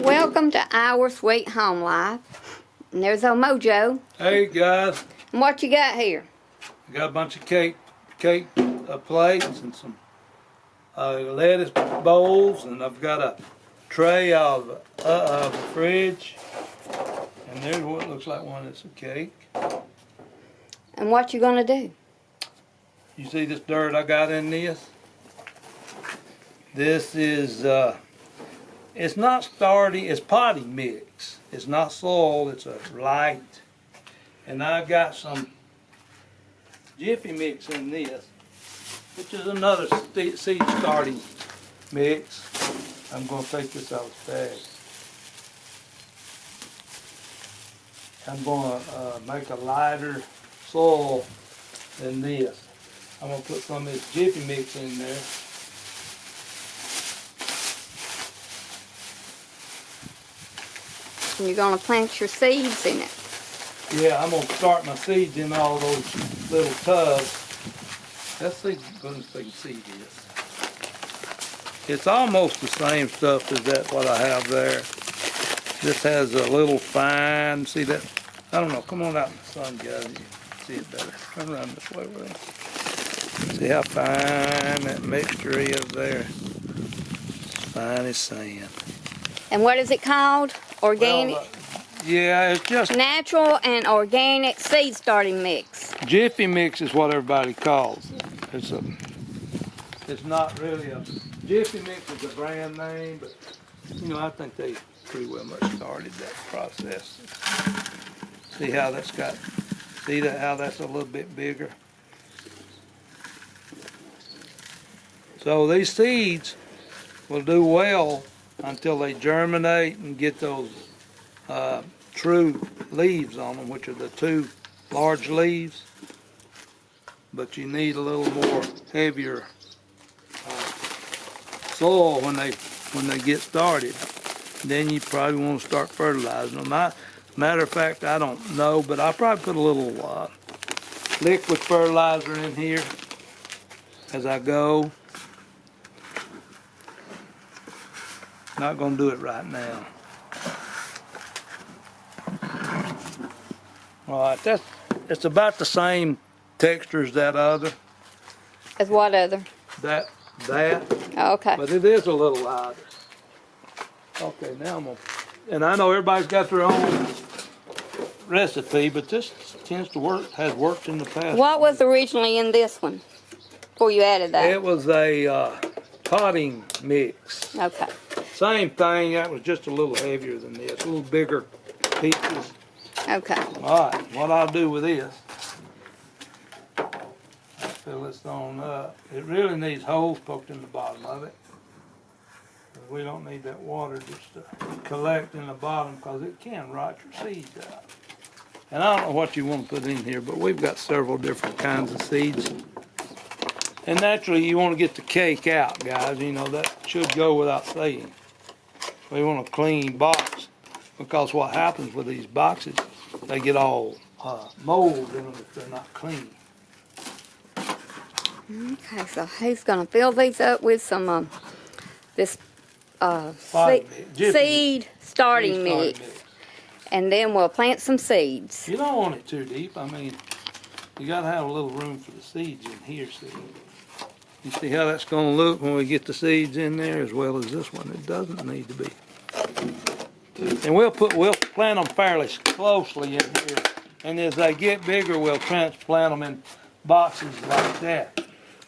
Welcome to Our Sweet Home Life. And there's old Mojo. Hey guys, And what you got here? I got a bunch of cake plates and some lettuce bowls, and I've got a tray of the fridge. And there's what looks like one that's a cake. And what you gonna do? You see this dirt I got in this? This is it's not starting, it's potty mix. It's not soil, it's a light. And I've got some Jiffy mix in this, which is another seed starting mix. I'm going to take this out of the bag. I'm going to make a lighter soil than this. I'm going to put some of this Jiffy mix in there. And you're gonna plant your seeds in it. Yeah, I'm going to start my seeds in all those little tubs. Let's see, goodness, they can see this. It's almost the same stuff as that what I have there. This has a little fine, see that? I don't know, come on out in the sun, guys, you can see it better. Come around this way with it. See how fine that mixture is there? It's fine as sand. And what is it called? Organic? Well, yeah, it's just Natural and organic seed starting mix. Jiffy mix is what everybody calls it. It's not really a Jiffy mix is a brand name, but you know I think they pretty well much started that process. See how that's got? See that how that's a little bit bigger. So these seeds will do well until they germinate and get those true leaves on them, which are the two large leaves. But you need a little more heavier soil when they get started. Then you probably want to start fertilizing them. Matter of fact, I don't know, but I'll probably put a little liquid fertilizer in here as I go. Not going to do it right now. All right, it's about the same texture as that other. As what other? That. Oh, okay. But it is a little lighter. Okay, now I'm gonna, and I know everybody's got their own recipe, but this tends to work, has worked in the past. What was originally in this one before you added that? It was a potting mix. Okay. Same thing, that was just a little heavier than this, a little bigger pieces. Okay. All right, what I'll do with this, I'll fill this on up. It really needs holes poked in the bottom of it. We don't need that water just to collect in the bottom because it can rot your seeds out. And I don't know what you want to put in here, but we've got several different kinds of seeds. And naturally you want to get the cake out, guys. You know, that should go without saying. We want a clean box because what happens with these boxes, they get all mold in them if they're not clean. Okay, so he's gonna fill these up with some this seed starting mix. And then we'll plant some seeds. You don't want it too deep. I mean, you got to have a little room for the seeds in here, see. You see how that's going to look when we get the seeds in there as well as this one. It doesn't need to be. And we'll plant them fairly closely in here. And as they get bigger, we'll transplant them in boxes like that.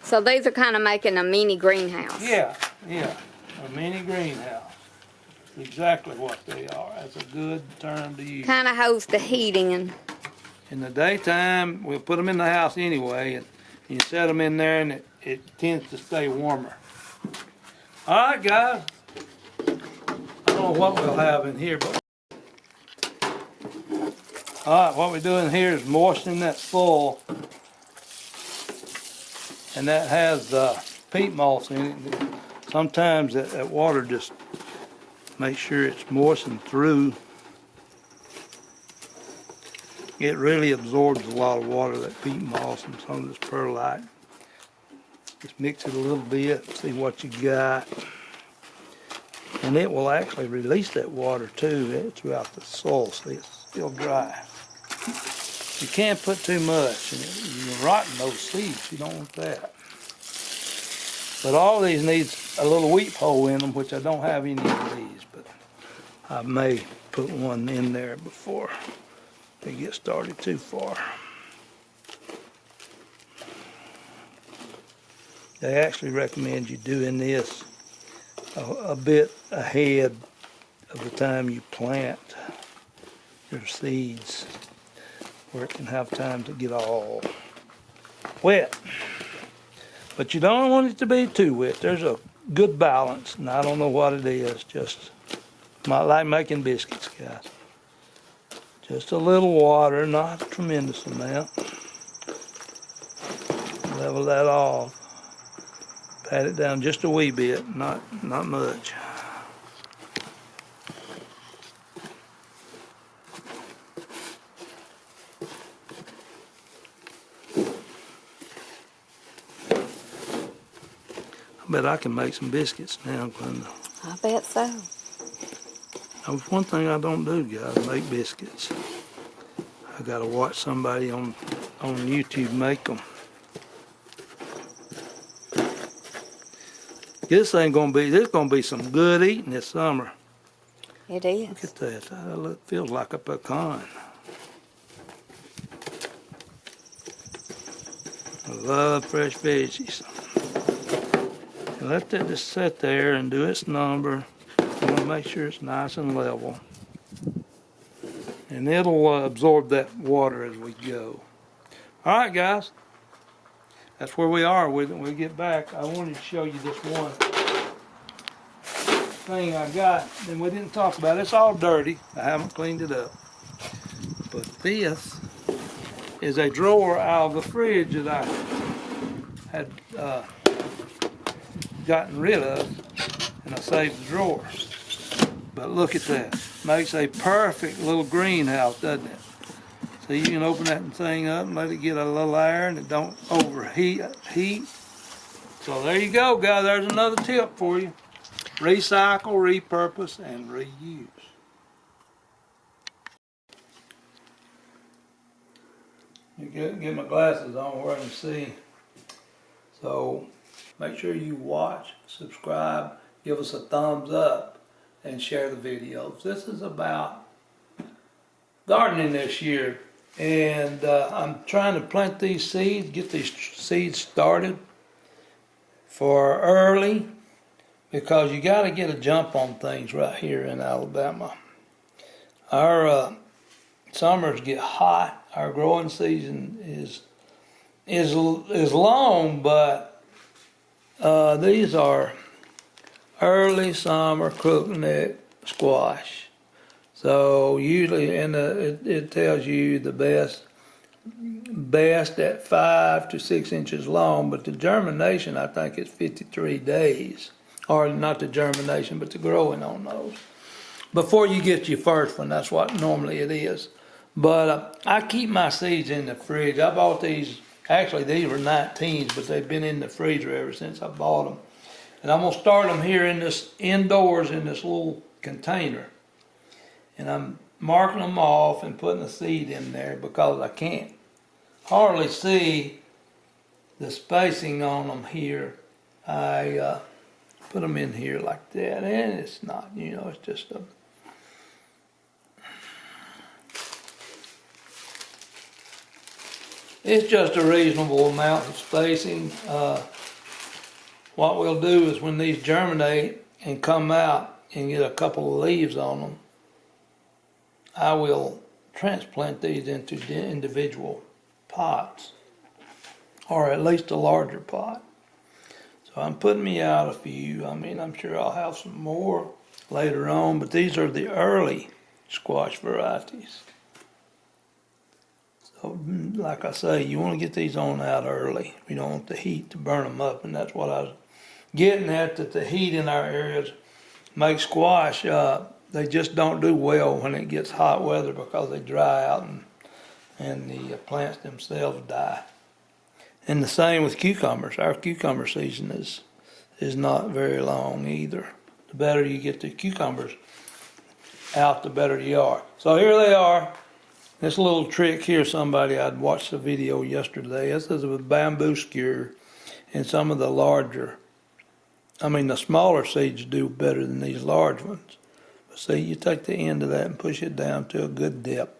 So these are kind of making a mini greenhouse. Yeah, a mini greenhouse. Exactly what they are. That's a good term to use. Kind of holds the heat in. In the daytime, we'll put them in the house anyway, and you set them in there, and it tends to stay warmer. All right, guys. I don't know what we'll have in here, but all right, what we're doing here is moistening that soil, and that has peat moss in it. Sometimes that water just make sure it's moistened through. It really absorbs a lot of water, that peat moss and some of this perlite. Just mix it a little bit, see what you got. And it will actually release that water too throughout the soil, so it's still dry. You can't put too much, and you're rotting those seeds. You don't want that. But all these needs a little weep hole in them, which I don't have any of these, but I may put one in there before they get started too far. They actually recommend you doing this a bit ahead of the time you plant your seeds, where it can have time to get all wet. But you don't want it to be too wet. There's a good balance, and I don't know what it is. Just not like making biscuits, guys. Just a little water, not a tremendous amount. Level that off. Pat it down just a wee bit, not much. I bet I can make some biscuits now, Glenda. I bet so. That's one thing I don't do, guys, make biscuits. I gotta watch somebody on YouTube make them. This gonna be some good eating this summer. It is. Look at that, that feels like a pecan. I love fresh veggies. And let that just sit there and do its number. You want to make sure it's nice and level. And it'll absorb that water as we go. All right, guys. That's where we are. When we get back, I wanted to show you this one thing I got. And we didn't talk about it. It's all dirty. I haven't cleaned it up. But this is a drawer out of the fridge that I had gotten rid of, and I saved the drawer. But look at that. Makes a perfect little greenhouse, doesn't it? So you can open that thing up and let it get a little air and it don't overheat. So there you go, guys. There's another tip for you. Recycle, repurpose, and reuse. You get my glasses on where I can see. So make sure you watch, subscribe, give us a thumbs up, and share the videos. This is about gardening this year, and I'm trying to plant these seeds, get these seeds started for early, because you got to get a jump on things right here in Alabama. Our summers get hot. Our growing season is long, but these are early summer crookneck squash. So usually, and it tells you the best at 5 to 6 inches long, but the germination, I think, is 53 days. Or not the germination, but the growing on those. Before you get your first one, that's what normally it is. But I keep my seeds in the fridge. I bought these, actually these were 19s, but they've been in the freezer ever since I bought them. And I'm going to start them here in this indoors in this little container. And I'm marking them off and putting a seed in there because I can't hardly see the spacing on them here. I put them in here like that, and it's not, it's just a... It's just a reasonable amount of spacing. What we'll do is when these germinate and come out and get a couple of leaves on them, I will transplant these into individual pots, or at least a larger pot. So I'm putting me out a few. I mean, I'm sure I'll have some more later on, but these are the early squash varieties. So, like I say, you want to get these on out early. You don't want the heat to burn them up, and that's what I was getting at, that the heat in our areas makes squash, they just don't do well when it gets hot weather because they dry out and the plants themselves die. And the same with cucumbers. Our cucumber season is not very long either. the better you get the cucumbers out, the better you are. So here they are. This little trick here, I'd watched the video yesterday. This is a bamboo skewer, and some of the the smaller seeds do better than these large ones. But see, you take the end of that and push it down to a good depth.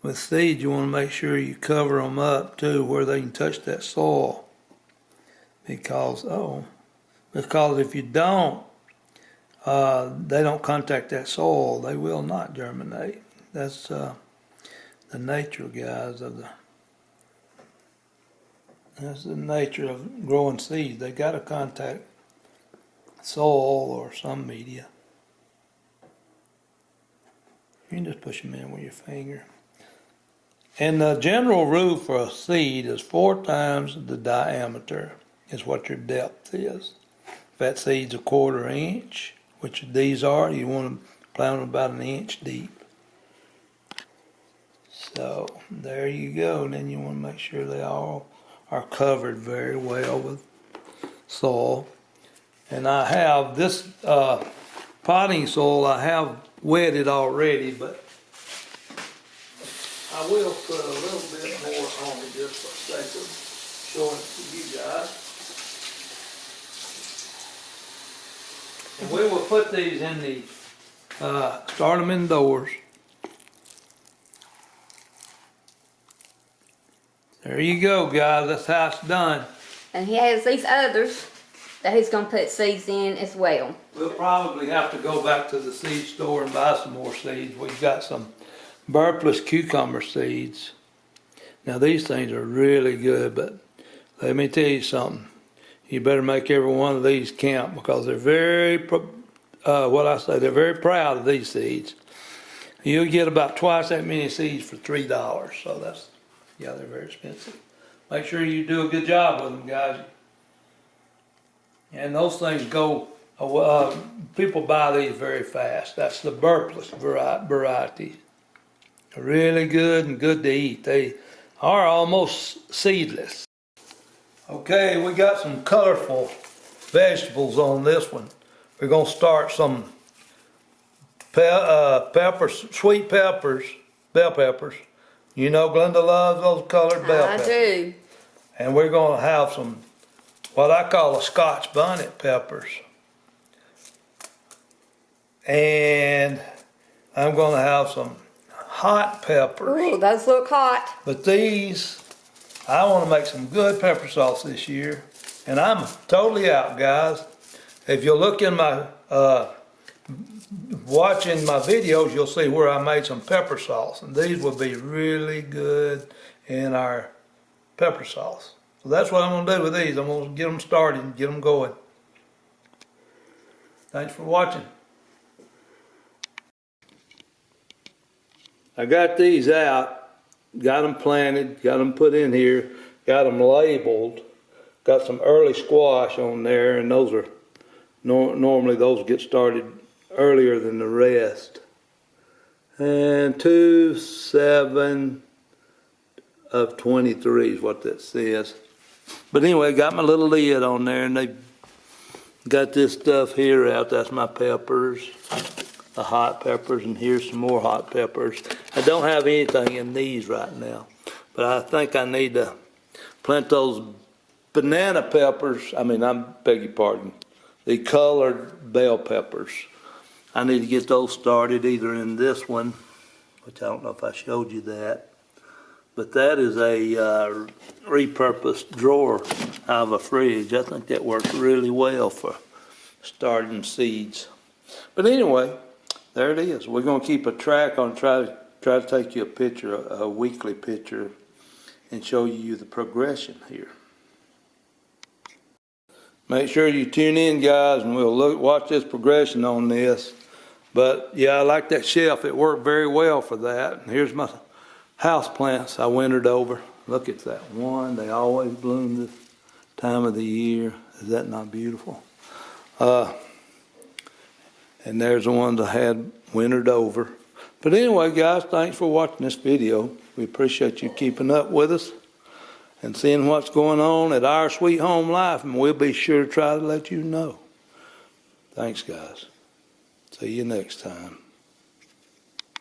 With seeds, you want to make sure you cover them up too, where they can touch that soil. Because if you don't, they don't contact that soil, they will not germinate. That's the nature, guys, that's the nature of growing seeds. They got to contact soil or some media. You can just push them in with your finger. And the general rule for a seed is 4 times the diameter is what your depth is. If that seed's a 1/4 inch, which these are, you want to plant them about 1 inch deep. So there you go. And then you want to make sure they all are covered very well with soil. And I have this potting soil, I have wetted already, but I will put a little bit more on it just for the sake of showing it to you guys. And we will put these in the, start them indoors. There you go, guys. That's how it's done. And he has these others that he's going to put seeds in as well. We'll probably have to go back to the seed store and buy some more seeds. We've got some Repurposed cucumber seeds. Now these things are really good, but let me tell you something. You better make every one of these count, because they're very, they're very proud of these seeds. You'll get about twice that many seeds for $3. So they're very expensive. Make sure you do a good job with them, guys. And those things go, people buy these very fast. That's the Repurposed variety. Really good and good to eat. They are almost seedless. Okay, we got some colorful vegetables on this one. We're going to start some peppers, sweet peppers, bell peppers. You know Glenda loves those colored bell peppers. I do. And we're going to have some, what I call a Scotch bonnet peppers. And I'm going to have some hot peppers. Ooh, those look hot. But these, I want to make some good pepper sauce this year. And I'm totally out, guys. If you look in my, watching my videos, you'll see where I made some pepper sauce. And these will be really good in our pepper sauce. So that's what I'm going to do with these. I'm going to get them started and get them going. Thanks for watching. I got these out, got them planted, got them put in here, got them labeled, got some early squash on there, and those are, normally those get started earlier than the rest. And 2/7 of 23 is what that says. But anyway, got my little lid on there, and they got this stuff here out. That's my peppers, the hot peppers, and here's some more hot peppers. I don't have anything in these right now, but I think I need to plant those banana peppers. I beg your pardon, the colored bell peppers. I need to get those started either in this one, which I don't know if I showed you that, but that is a repurposed drawer out of a fridge. I think that works really well for starting seeds. But anyway, there it is. We're going to keep a track on, try to take you a picture, a weekly picture, and show you the progression here. Make sure you tune in, guys, and we'll watch this progression on this. But yeah, I like that shelf. It worked very well for that. And here's my house plants I wintered over. Look at that one. They always bloom this time of the year. Is that not beautiful? And there's the ones I had wintered over. But anyway, guys, thanks for watching this video. We appreciate you keeping up with us. and seeing what's going on at Our Sweet Home Life, and we'll be sure to try to let you know. Thanks, guys. See you next time.